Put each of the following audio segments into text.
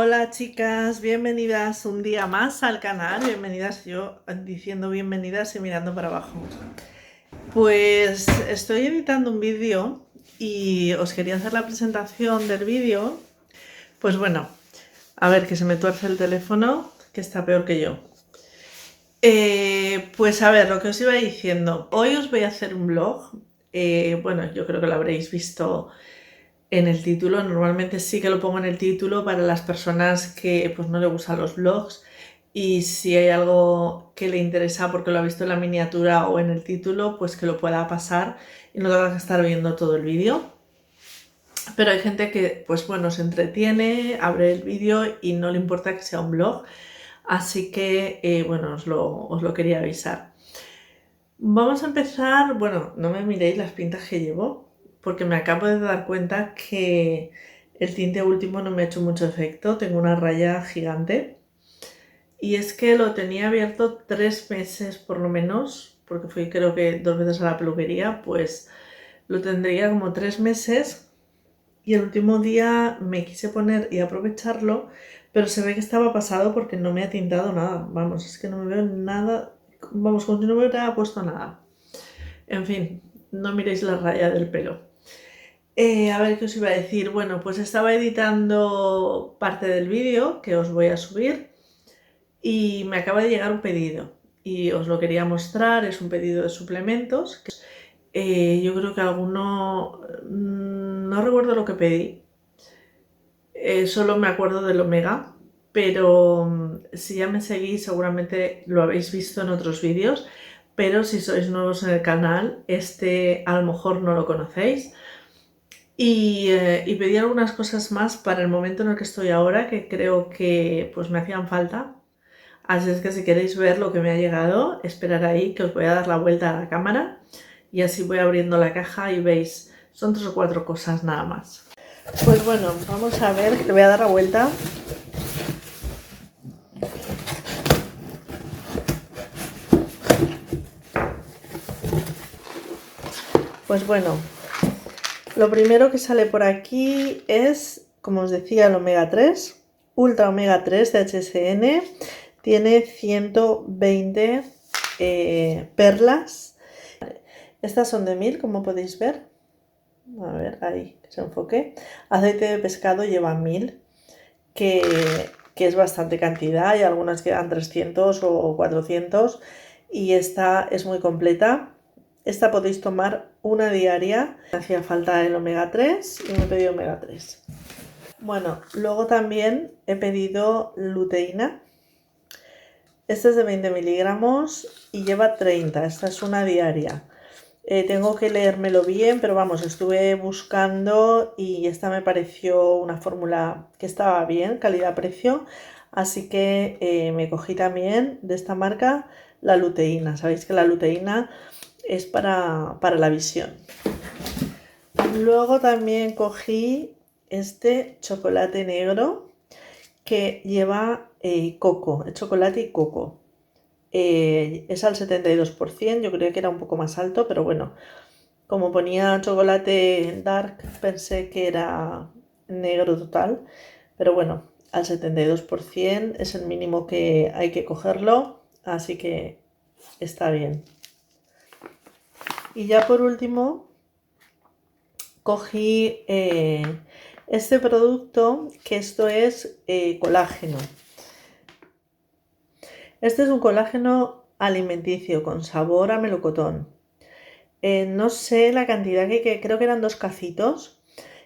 Hola chicas, bienvenidas un día más al canal, bienvenidas, yo diciendo bienvenidas y mirando para abajo. Pues estoy editando un vídeo y os quería hacer la presentación del vídeo. Pues bueno, a ver que se me tuerce el teléfono, que está peor que yo. Pues a ver, lo que os iba diciendo, hoy os voy a hacer un vlog. Bueno, yo creo que lo habréis visto en el título. Normalmente sí que lo pongo en el título para las personas que pues no le gustan los vlogs, y si hay algo que le interesa porque lo ha visto en la miniatura o en el título, pues que lo pueda pasar y no tenga que estar viendo todo el vídeo. Pero hay gente que pues bueno, se entretiene, abre el vídeo y no le importa que sea un vlog, así que bueno, os lo quería avisar. Vamos a empezar. Bueno, no me miréis las pintas que llevo, porque me acabo de dar cuenta que el tinte último no me ha hecho mucho efecto. Tengo una raya gigante y es que lo tenía abierto 3 meses por lo menos, porque fui creo que 2 veces a la peluquería. Pues lo tendría como 3 meses y el último día me quise poner y aprovecharlo, pero se ve que estaba pasado porque no me ha tintado nada. Vamos, es que no me veo nada, vamos, como si no me hubiera puesto nada. En fin, no miréis la raya del pelo. A ver qué os iba a decir. Bueno, pues estaba editando parte del vídeo que os voy a subir y me acaba de llegar un pedido y os lo quería mostrar. Es un pedido de suplementos. Yo creo que alguno... no recuerdo lo que pedí. Solo me acuerdo del omega, pero si ya me seguís seguramente lo habéis visto en otros vídeos. Pero si sois nuevos en el canal, a lo mejor no lo conocéis. Y pedí algunas cosas más para el momento en el que estoy ahora, que creo que pues me hacían falta. Así es que si queréis ver lo que me ha llegado, esperar ahí, que os voy a dar la vuelta a la cámara y así voy abriendo la caja y veis, son 3 o 4 cosas nada más. Pues bueno, vamos a ver, que le voy a dar la vuelta. Pues bueno, lo primero que sale por aquí es, como os decía, el omega 3, ultra omega 3 de HSN. Tiene 120 perlas. Estas son de 1000, como podéis ver. A ver, ahí, que se enfoque. Aceite de pescado lleva 1000, que es bastante cantidad. Hay algunas que dan 300 o 400 y esta es muy completa. Esta podéis tomar una diaria. Me hacía falta el omega 3 y me he pedido omega 3. Bueno, luego también he pedido luteína. Esta es de 20 miligramos y lleva 30. Esta es una diaria. Tengo que leérmelo bien, pero vamos, estuve buscando y esta me pareció una fórmula que estaba bien, calidad-precio. Así que me cogí también de esta marca la luteína. Sabéis que la luteína es para la visión. Luego también cogí este chocolate negro que lleva coco, chocolate y coco. Es al 72%, yo creía que era un poco más alto, pero bueno, como ponía chocolate dark, pensé que era negro total, pero bueno, al 72% es el mínimo que hay que cogerlo, así que está bien. Y ya por último, cogí este producto, que esto es colágeno. Este es un colágeno alimenticio con sabor a melocotón. No sé la cantidad que creo que eran 2 cacitos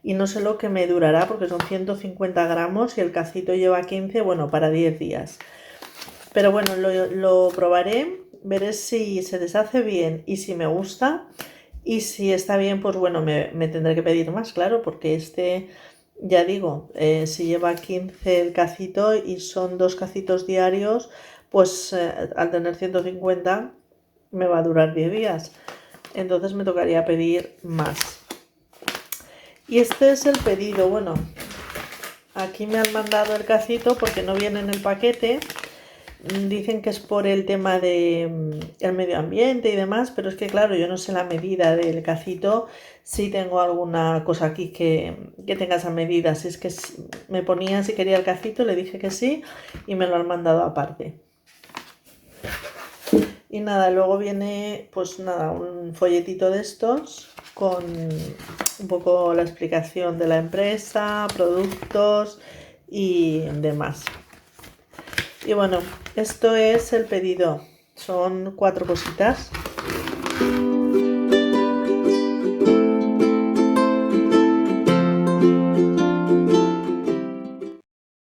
y no sé lo que me durará porque son 150 gramos y el cacito lleva 15, bueno, para 10 días. Pero bueno, lo probaré, veré si se deshace bien y si me gusta. Y si está bien, pues bueno, me tendré que pedir más, claro, porque ya digo, si lleva 15 el cacito y son 2 cacitos diarios, pues al tener 150 me va a durar 10 días. Entonces me tocaría pedir más. Y este es el pedido. Bueno, aquí me han mandado el cacito porque no viene en el paquete. Dicen que es por el tema de el medio ambiente y demás, pero es que claro, yo no sé la medida del cacito, si tengo alguna cosa aquí que tenga esa medida. Si es que me ponía si quería el cacito, le dije que sí y me lo han mandado aparte. Y nada, luego viene pues nada, un folletito de estos con un poco la explicación de la empresa, productos y demás. Y bueno, esto es el pedido. Son 4 cositas.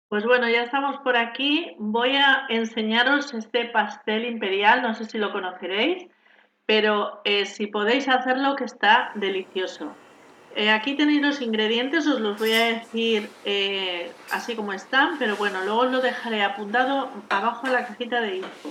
Pues bueno, ya estamos por aquí. Voy a enseñaros este pastel imperial, no sé si lo conoceréis, pero si podéis hacerlo, que está delicioso. Aquí tenéis los ingredientes, os los voy a decir así como están, pero bueno, luego os lo dejaré apuntado abajo en la cajita de info.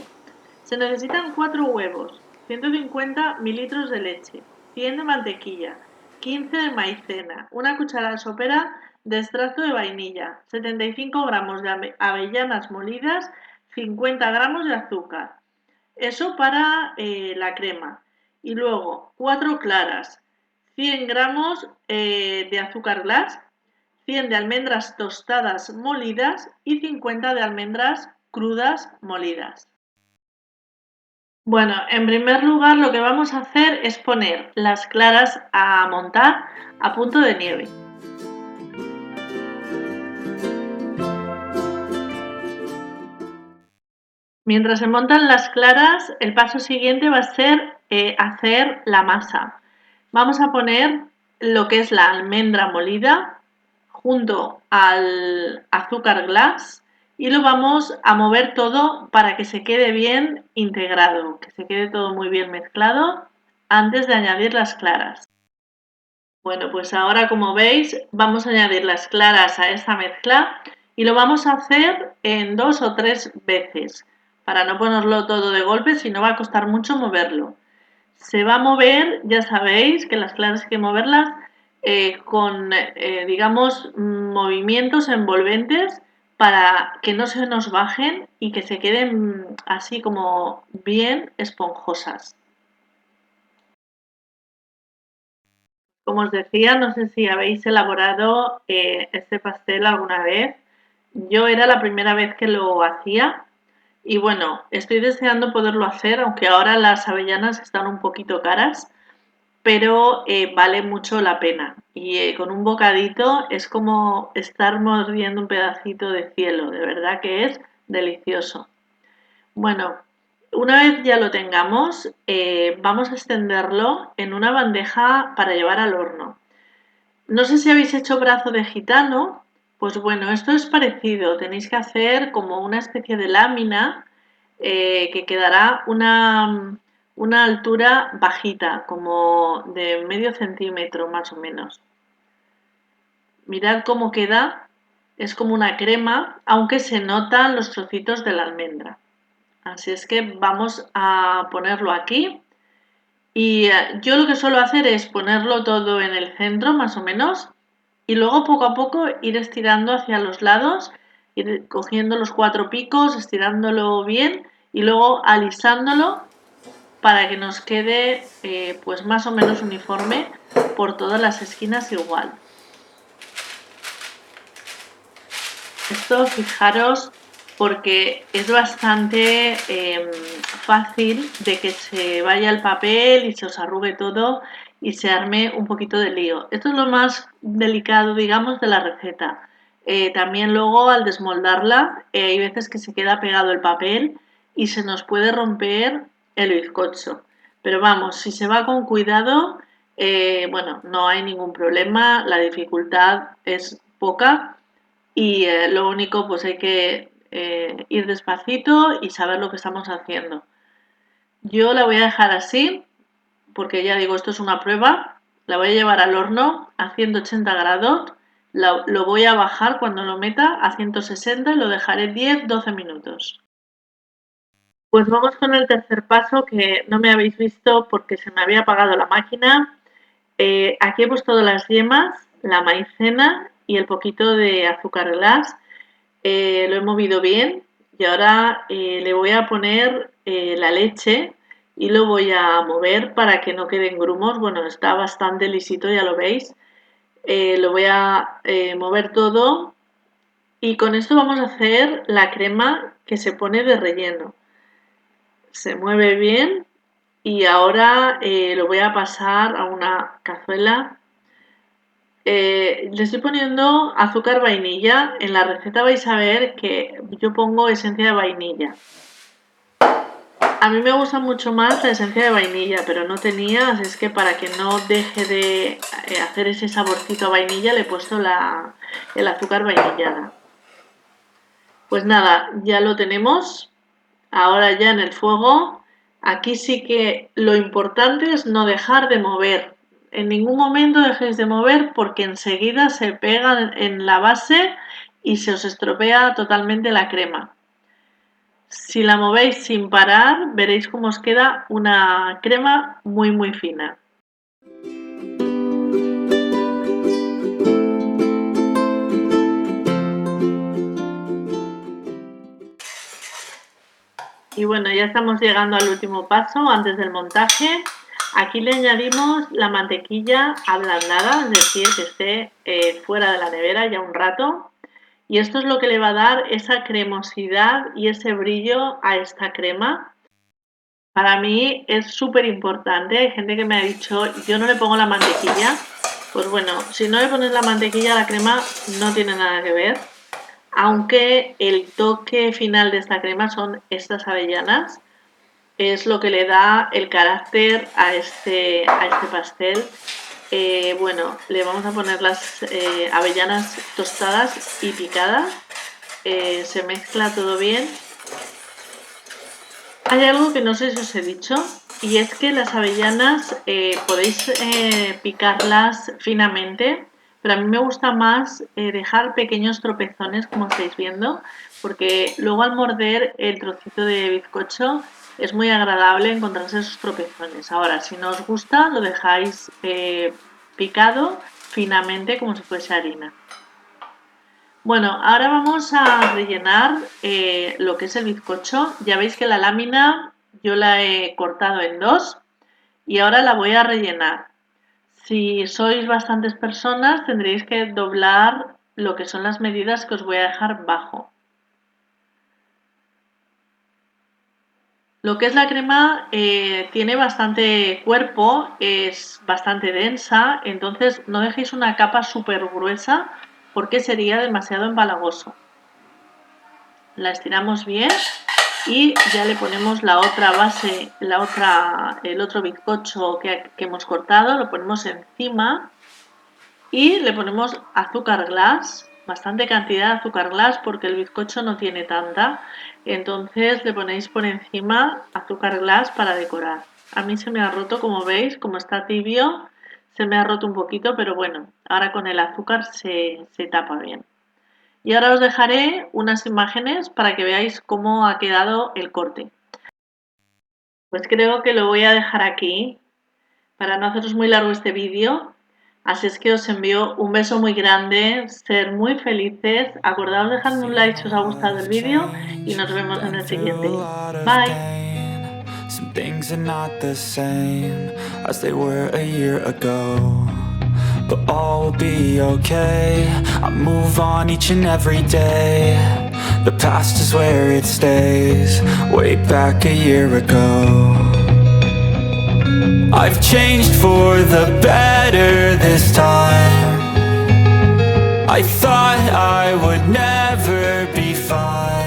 Se necesitan 4 huevos, 150 mililitros de leche, 100 de mantequilla, 15 de maicena, una cucharada sopera de extracto de vainilla, 75 gramos de avellanas molidas, 50 gramos de azúcar. Eso para la crema. Y luego 4 claras, 100 gramos de azúcar glass, 100 de almendras tostadas molidas y 50 de almendras crudas molidas. Bueno, en primer lugar lo que vamos a hacer es poner las claras a montar a punto de nieve. Mientras se montan las claras, el paso siguiente va a ser hacer la masa. Vamos a poner lo que es la almendra molida junto al azúcar glass y lo vamos a mover todo para que se quede bien integrado, que se quede todo muy bien mezclado antes de añadir las claras. Bueno, pues ahora como veis vamos a añadir las claras a esta mezcla y lo vamos a hacer en 2 o 3 veces para no ponerlo todo de golpe, si no va a costar mucho moverlo. Se va a mover, ya sabéis que las claras hay que moverlas con, digamos, movimientos envolventes para que no se nos bajen y que se queden así como bien esponjosas. Como os decía, no sé si habéis elaborado este pastel alguna vez. Yo era la primera vez que lo hacía y bueno, estoy deseando poderlo hacer, aunque ahora las avellanas están un poquito caras, pero vale mucho la pena. Y con un bocadito es como estar mordiendo un pedacito de cielo, de verdad que es delicioso. Bueno, una vez ya lo tengamos, vamos a extenderlo en una bandeja para llevar al horno. No sé si habéis hecho brazo de gitano, pues bueno, esto es parecido. Tenéis que hacer como una especie de lámina que quedará una altura bajita, como de medio centímetro más o menos. Mirad cómo queda, es como una crema, aunque se notan los trocitos de la almendra. Así es que vamos a ponerlo aquí. Y yo lo que suelo hacer es ponerlo todo en el centro, más o menos, y luego poco a poco ir estirando hacia los lados, ir cogiendo los 4 picos, estirándolo bien y luego alisándolo para que nos quede pues más o menos uniforme por todas las esquinas igual. Esto fijaros porque es bastante fácil de que se vaya el papel y se os arrugue todo y se arme un poquito de lío. Esto es lo más delicado, digamos, de la receta. También luego al desmoldarla hay veces que se queda pegado el papel y se nos puede romper el bizcocho. Pero vamos, si se va con cuidado, bueno, no hay ningún problema, la dificultad es poca y lo único pues hay que ir despacito y saber lo que estamos haciendo. Yo la voy a dejar así porque ya digo, esto es una prueba. La voy a llevar al horno a 180 grados. Lo voy a bajar cuando lo meta a 160 y lo dejaré 10-12 minutos. Pues vamos con el tercer paso que no me habéis visto porque se me había apagado la máquina. Aquí he puesto las yemas, la maicena y el poquito de azúcar glass. Lo he movido bien, Y ahora le voy a poner la leche y lo voy a mover para que no queden grumos. Bueno, está bastante lisito, ya lo veis. Lo voy a mover todo y con esto vamos a hacer la crema que se pone de relleno. Se mueve bien y ahora lo voy a pasar a una cazuela. Le estoy poniendo azúcar vainilla. En la receta vais a ver que yo pongo esencia de vainilla. A mí me gusta mucho más la esencia de vainilla, pero no tenía, así es que para que no deje de hacer ese saborcito a vainilla le he puesto el azúcar vainillada. Pues nada, ya lo tenemos. Ahora ya en el fuego. Aquí sí que lo importante es no dejar de mover. En ningún momento dejéis de mover porque enseguida se pega en la base y se os estropea totalmente la crema. Si la movéis sin parar, veréis cómo os queda una crema muy fina. Y bueno, ya estamos llegando al último paso antes del montaje. Aquí le añadimos la mantequilla ablandada, es decir, que esté fuera de la nevera ya un rato. Y esto es lo que le va a dar esa cremosidad y ese brillo a esta crema. Para mí es súper importante. Hay gente que me ha dicho, yo no le pongo la mantequilla. Pues bueno, si no le pones la mantequilla a la crema no tiene nada que ver. Aunque el toque final de esta crema son estas avellanas. Es lo que le da el carácter a este pastel. Bueno, le vamos a poner las avellanas tostadas y picadas. Se mezcla todo bien. Hay algo que no sé si os he dicho y es que las avellanas podéis picarlas finamente, pero a mí me gusta más dejar pequeños tropezones como estáis viendo, porque luego al morder el trocito de bizcocho es muy agradable encontrarse esos tropezones. Ahora, si no os gusta, lo dejáis picado finamente como si fuese harina. Bueno, ahora vamos a rellenar lo que es el bizcocho. Ya veis que la lámina yo la he cortado en dos y ahora la voy a rellenar. Si sois bastantes personas tendréis que doblar lo que son las medidas que os voy a dejar bajo. Lo que es la crema tiene bastante cuerpo, es bastante densa, entonces no dejéis una capa súper gruesa porque sería demasiado empalagoso. La estiramos bien y ya le ponemos la otra base, el otro bizcocho que hemos cortado, lo ponemos encima y le ponemos azúcar glass, bastante cantidad de azúcar glass porque el bizcocho no tiene tanta, entonces le ponéis por encima azúcar glass para decorar. A mí se me ha roto, como veis, como está tibio, se me ha roto un poquito, pero bueno, ahora con el azúcar se tapa bien. Y ahora os dejaré unas imágenes para que veáis cómo ha quedado el corte. Pues creo que lo voy a dejar aquí para no haceros muy largo este vídeo. Así es que os envío un beso muy grande, ser muy felices. Acordaos de dejarme un like si os ha gustado el vídeo y nos vemos en el siguiente. Bye. Some things are not the same as they were a year ago, but all will be okay. I move on each and every day. The past is where it stays, way back a year ago. I've changed for the better this time. I thought I would never be fine.